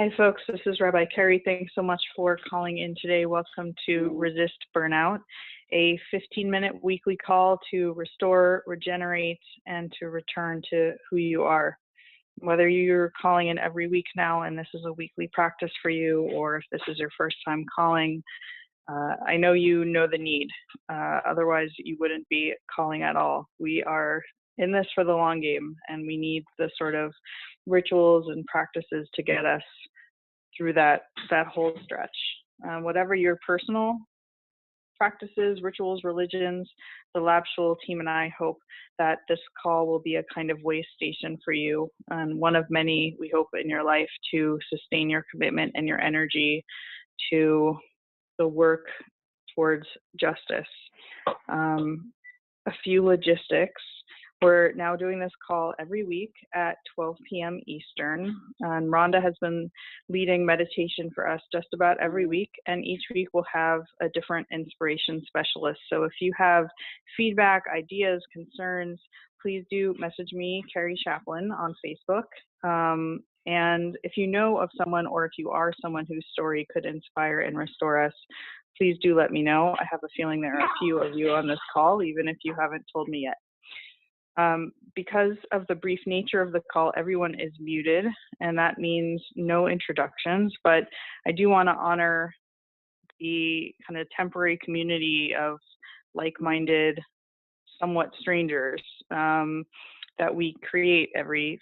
Hi, folks. This is Rabbi Kerry. Thanks so much for calling in today. Welcome to Resist Burnout, a 15-minute weekly call to restore, regenerate, and to return to who you are. Whether you're calling in every week now and this is a weekly practice for you, or if this is your first time calling, I know you know the need. Otherwise, you wouldn't be calling at all. We are in this for the long game, and we need the sort of rituals and practices to get us through that whole stretch. Whatever your personal practices, rituals, religions, the Lab Shul team and I hope that this call will be a kind of way station for you, and one of many, we hope, in your life to sustain your commitment and your energy to the work towards justice. A few logistics. We're now doing this call every week at 12 p.m. Eastern. And Rhonda has been leading meditation for us just about every week. And each week we'll have a different inspiration specialist. So if you have feedback, ideas, concerns, please do message me, Kerry Chaplin, on Facebook. And if you know of someone, or if you are someone whose story could inspire and restore us, please do let me know. I have a feeling there are a few of you on this call, even if you haven't told me yet. Because of the brief nature of the call, everyone is muted, and that means no introductions, but I do want to honor the kind of temporary community of like-minded, somewhat strangers that we create every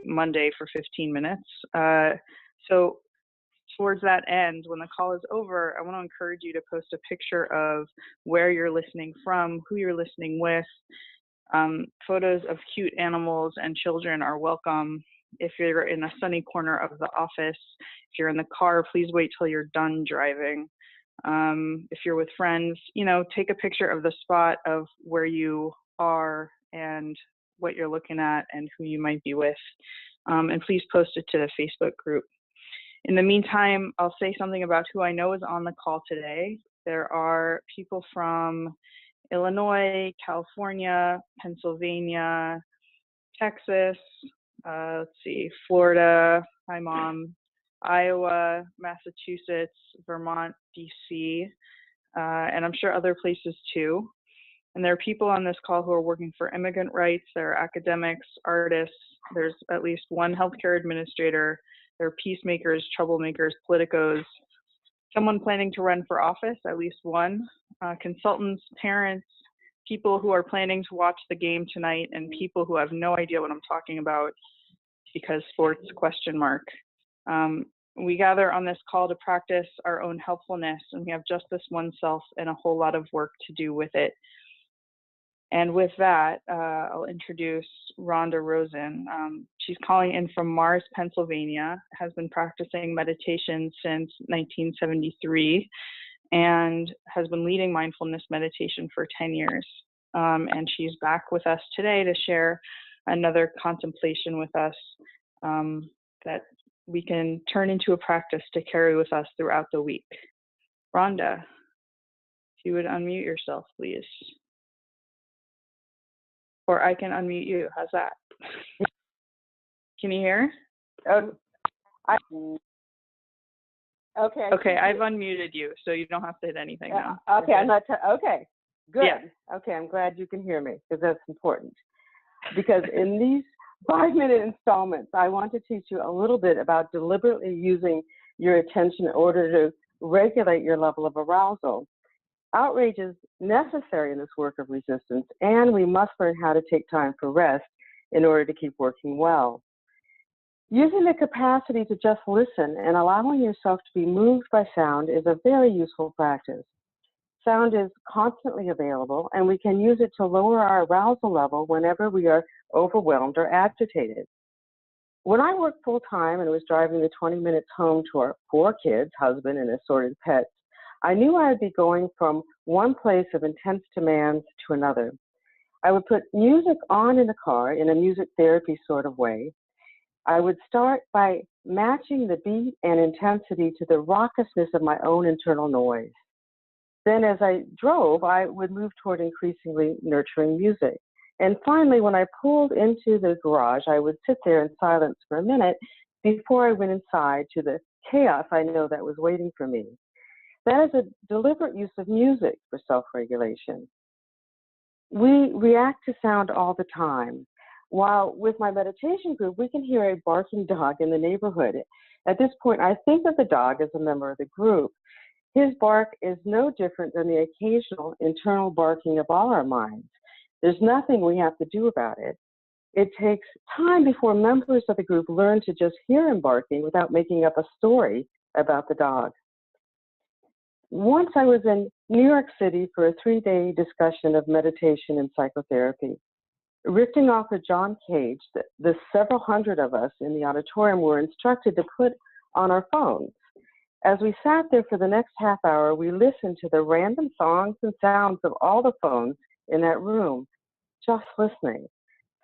Monday for 15 minutes. So towards that end, when the call is over, I want to encourage you to post a picture of where you're listening from, who you're listening with. Photos of cute animals and children are welcome. If you're in a sunny corner of the office, if you're in the car, please wait till you're done driving. If you're with friends, take a picture of the spot of where you are and what you're looking at and who you might be with. And please post it to the Facebook group. In the meantime, I'll say something about who I know is on the call today. There are people from Illinois, California, Pennsylvania, Texas, Florida, hi Mom, Iowa, Massachusetts, Vermont, DC, and I'm sure other places too. And there are people on this call who are working for immigrant rights, there are academics, artists, there's at least one healthcare administrator, there are peacemakers, troublemakers, politicos, someone planning to run for office, at least one, consultants, parents, people who are planning to watch the game tonight, and people who have no idea what I'm talking about because sports ? We gather on this call to practice our own helpfulness, and we have just this one self and a whole lot of work to do with it. And with that, I'll introduce Rhonda Rosen. She's calling in from Mars, Pennsylvania, has been practicing meditation since 1973, and has been leading mindfulness meditation for 10 years. And she's back with us today to share another contemplation with us that we can turn into a practice to carry with us throughout the week. Rhonda, if you would unmute yourself, please. Or I can unmute you. How's that? Can you hear? Okay. Okay, I've unmuted you, so you don't have to hit anything now. Okay, I'm not. Okay, good. Yeah. Okay, I'm glad you can hear me because that's important. Because in these 5-minute installments, I want to teach you a little bit about deliberately using your attention in order to regulate your level of arousal. Outrage is necessary in this work of resistance, and we must learn how to take time for rest in order to keep working well. Using the capacity to just listen and allowing yourself to be moved by sound is a very useful practice. Sound is constantly available, and we can use it to lower our arousal level whenever we are overwhelmed or agitated. When I worked full-time and was driving the 20 minutes home to our 4 kids, husband, and assorted pets, I knew I would be going from one place of intense demands to another. I would put music on in the car in a music therapy sort of way. I would start by matching the beat and intensity to the raucousness of my own internal noise. Then as I drove, I would move toward increasingly nurturing music. And finally, when I pulled into the garage, I would sit there in silence for a minute before I went inside to the chaos I know that was waiting for me. That is a deliberate use of music for self-regulation. We react to sound all the time. While with my meditation group, we can hear a barking dog in the neighborhood. At this point, I think of the dog as a member of the group. His bark is no different than the occasional internal barking of all our minds. There's nothing we have to do about it. It takes time before members of the group learn to just hear him barking without making up a story about the dog. Once I was in New York City for a 3-day discussion of meditation and psychotherapy. Ripping off of John Cage, the several hundred of us in the auditorium were instructed to put on our phones. As we sat there for the next half hour, we listened to the random songs and sounds of all the phones in that room, just listening,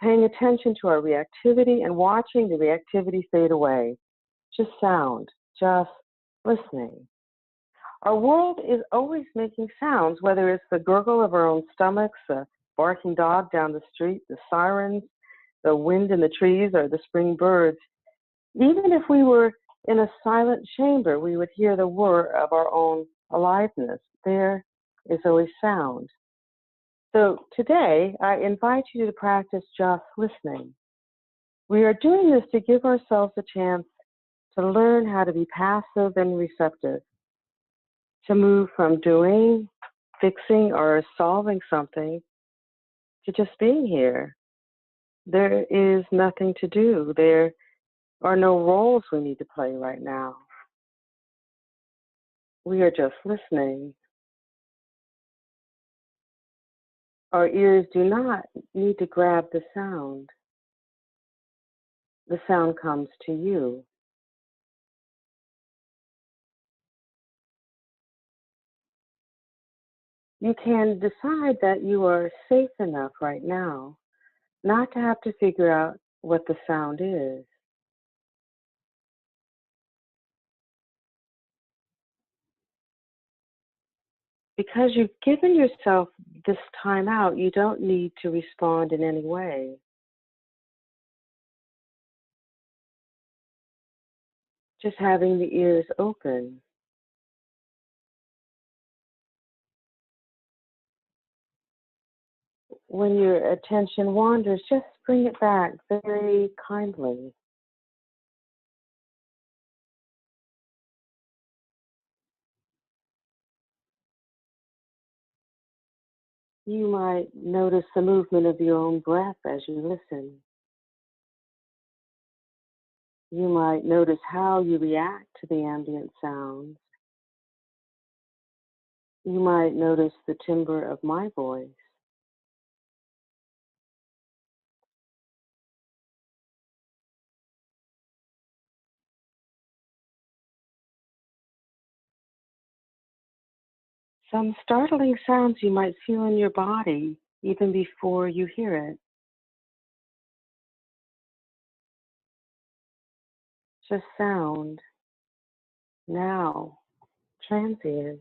paying attention to our reactivity and watching the reactivity fade away. Just sound, just listening. Our world is always making sounds, whether it's the gurgle of our own stomachs, the barking dog down the street, the sirens, the wind in the trees, or the spring birds. Even if we were in a silent chamber, we would hear the whir of our own aliveness. There is always sound. So today, I invite you to practice just listening. We are doing this to give ourselves a chance to learn how to be passive and receptive, to move from doing, fixing, or solving something to just being here. There is nothing to do. There are no roles we need to play right now. We are just listening. Our ears do not need to grab the sound. The sound comes to you. You can decide that you are safe enough right now not to have to figure out what the sound is. Because you've given yourself this time out, you don't need to respond in any way. Just having the ears open. When your attention wanders, just bring it back very kindly. You might notice the movement of your own breath as you listen. You might notice how you react to the ambient sounds. You might notice the timbre of my voice. Some startling sounds you might feel in your body even before you hear it. Just sound, now, transient.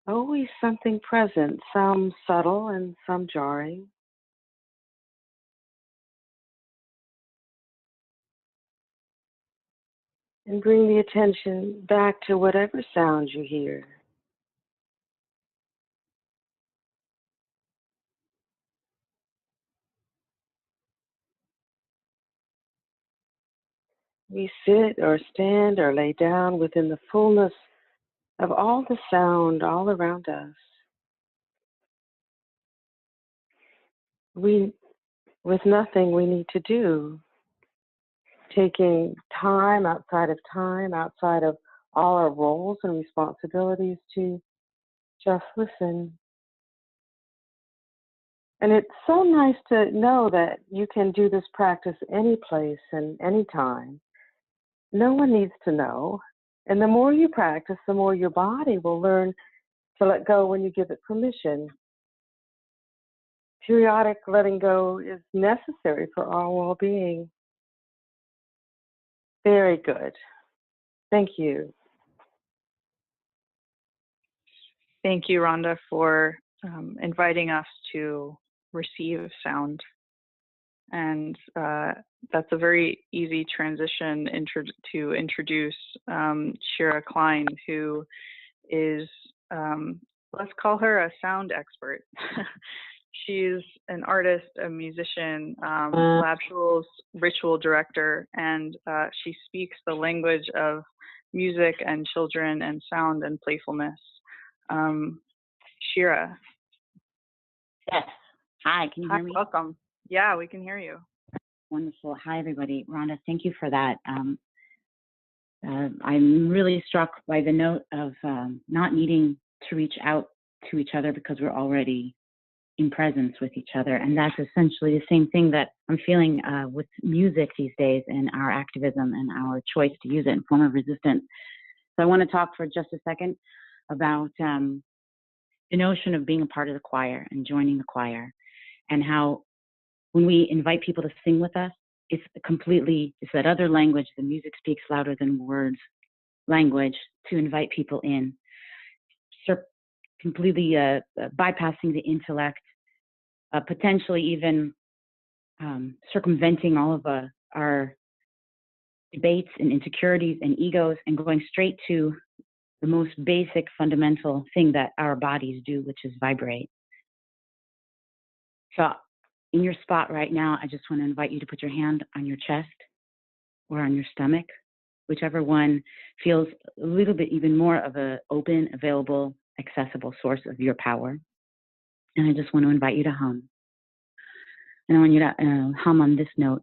Always something present, some subtle and some jarring. And bring the attention back to whatever sound you hear. We sit or stand or lay down within the fullness of all the sound all around us. With nothing we need to do, taking time outside of all our roles and responsibilities to just listen. And it's so nice to know that you can do this practice any place and any time. No one needs to know. And the more you practice, the more your body will learn to let go when you give it permission. Periodic letting go is necessary for our well-being. Very good. Thank you. Thank you, Rhonda, for inviting us to receive sound. And that's a very easy transition to introduce Shira Kline, who is, let's call her a sound expert. She's an artist, a musician, Lab Shul's ritual director, and she speaks the language of music and children and sound and playfulness. Shira. Yes. Hi, can you hear me? Welcome. Yeah, we can hear you. Wonderful. Hi, everybody. Rhonda, thank you for that. I'm really struck by the note of not needing to reach out to each other because we're already in presence with each other. And that's essentially the same thing that I'm feeling with music these days and our activism and our choice to use it in form of resistance. So I want to talk for just a second about the notion of being a part of the choir and joining the choir, and how when we invite people to sing with us, it's that other language, the music speaks louder than words language, to invite people in, completely bypassing the intellect, potentially even circumventing all of our debates and insecurities and egos, and going straight to the most basic fundamental thing that our bodies do, which is vibrate. So in your spot right now, I just want to invite you to put your hand on your chest or on your stomach, whichever one feels a little bit even more of an open, available, accessible source of your power. And I just want to invite you to hum. And I want you to hum on this note.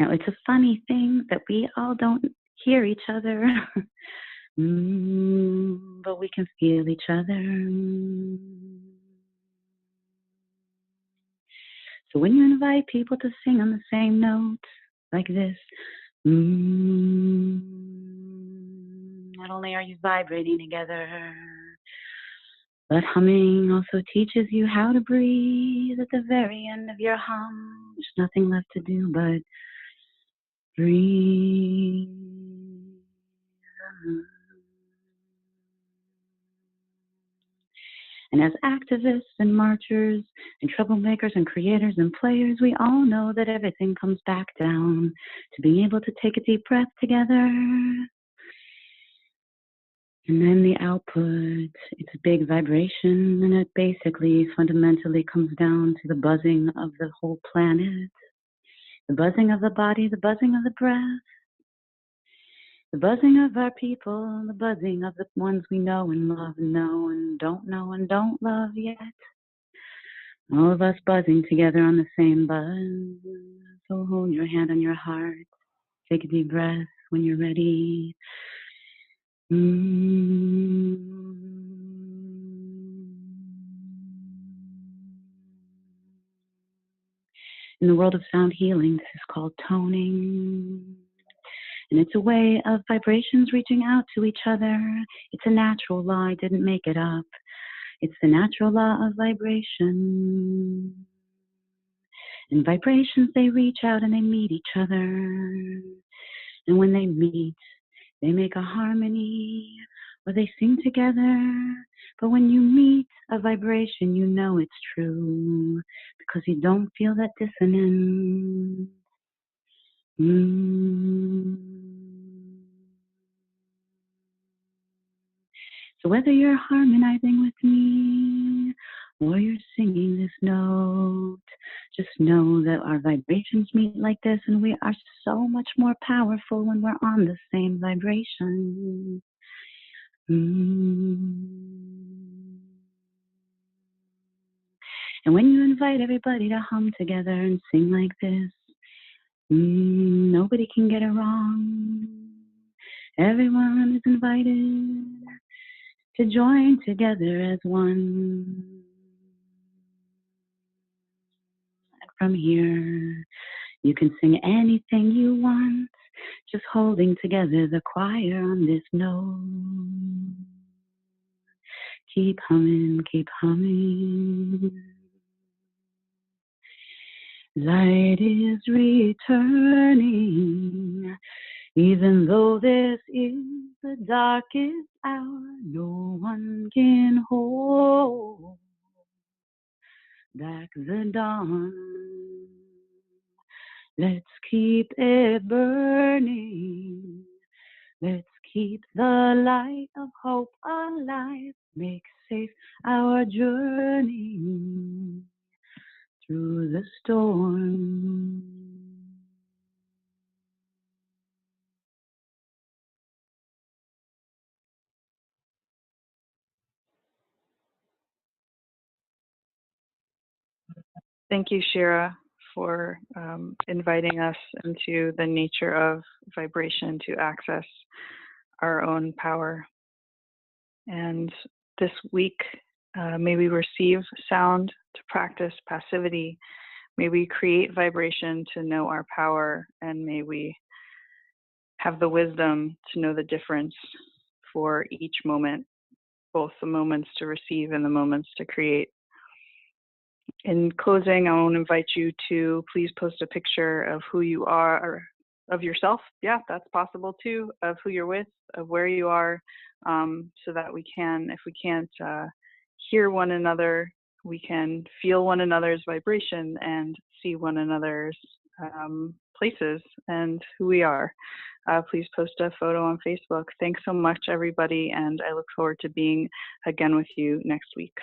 Now, it's a funny thing that we all don't hear each other, but we can feel each other. So when you invite people to sing on the same note, like this, not only are you vibrating together, but humming also teaches you how to breathe at the very end of your hum. There's nothing left to do but breathe. And as activists and marchers and troublemakers and creators and players, we all know that everything comes back down to being able to take a deep breath together. And then the output, it's a big vibration, and it basically fundamentally comes down to the buzzing of the whole planet, the buzzing of the body, the buzzing of the breath, the buzzing of our people, the buzzing of the ones we know and love and know and don't love yet. All of us buzzing together on the same buzz. So hold your hand on your heart. Take a deep breath when you're ready. In the world of sound healing, this is called toning. And it's a way of vibrations reaching out to each other. It's a natural law, I didn't make it up. It's the natural law of vibration. And vibrations, they reach out and they meet each other. And when they meet, they make a harmony, or they sing together. But when you meet a vibration, you know it's true, because you don't feel that dissonance. So whether you're harmonizing with me or you're singing this note, just know that our vibrations meet like this, and we are so much more powerful when we're on the same vibration. And when you invite everybody to hum together and sing like this, nobody can get it wrong. Everyone is invited to join together as one. And from here, you can sing anything you want, just holding together the choir on this note. Keep humming, keep humming. Light is returning, even though this is the darkest hour, no one can hold back the dawn. Let's keep it burning. Let's keep the light of hope alive. Make safe our journey through the storm. Thank you, Shira, for inviting us into the nature of vibration to access our own power. And this week, may we receive sound to practice passivity. May we create vibration to know our power, and may we have the wisdom to know the difference for each moment, both the moments to receive and the moments to create. In closing, I want to invite you to please post a picture of who you are, or of yourself. Yeah, that's possible too, of who you're with, of where you are, so that we can, if we can't hear one another, we can feel one another's vibration and see one another's places and who we are. Please post a photo on Facebook. Thanks so much, everybody, and I look forward to being again with you next week.